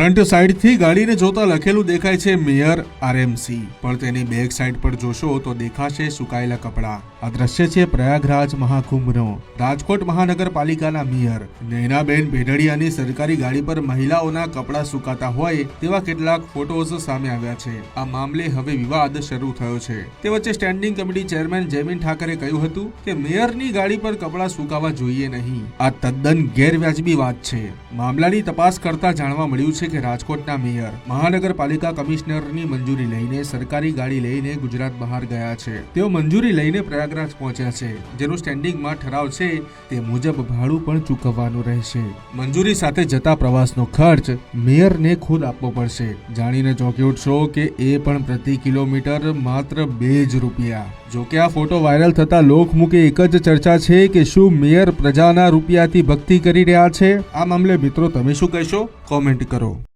Front સાઈડથી ગાડીને જોતા લખેલું દેખાય છે મેયર આરએમસી, પણ તેની બેક સાઈડ પર જોશો તો દેખાશે સુકાયેલા કપડાં. આ દ્રશ્ય છે પ્રયાગરાજ મહાકુંભનો. રાજકોટ મહાનગરપાલિકાના મેયર નૈનાબેન ભેડડિયાની સરકારી ગાડી પર મહિલાઓના કપડાં સુકાતા હોય તેવા કેટલાક ફોટોઝ સામે આવ્યા છે. આ મામલે હવે વિવાદ શરૂ થયો છે. તે વચ્ચે standing committee chairman Jaymin Thackeray કહ્યું હતું કે મેયરની ગાડી પર કપડાં સુકાવા જોઈએ નહીં. આ તદ્દન ગેરવ્યાજબી વાત છે. મામલાની તપાસ કરતા જાણવા મળ્યું છે કે રાજકોટના મેયર મહાનગરપાલિકા કમિશનરની મંજૂરી લઈને સરકારી ગાડી લઈને ગુજરાત બહાર ગયા છે. તેઓ મંજૂરી લઈને પ્રયાગરાજ પહોંચ્યા છે, જેનું સ્ટેન્ડિંગમાં ઠરાવ છે તે મુજબ ભાડું પણ ચૂકવવાનું રહેશે. મંજૂરી સાથે જતા પ્રવાસનો ખર્ચ મેયરને ખુદ આપવો પડશે. જાણીને ચોંકી ઉઠશો કે એ પણ પ્રતિ કિલોમીટર માત્ર 2 જ રૂપિયા. જોકે આ ફોટો વાયરલ થતા લોકમુખે એક જ ચર્ચા છે કે શું મેયર પ્રજાના રૂપિયાથી ભક્તિ કરી રહ્યા છે? આ મામલે મિત્રો તમે શું કહેશો? કોમેન્ટ કરો.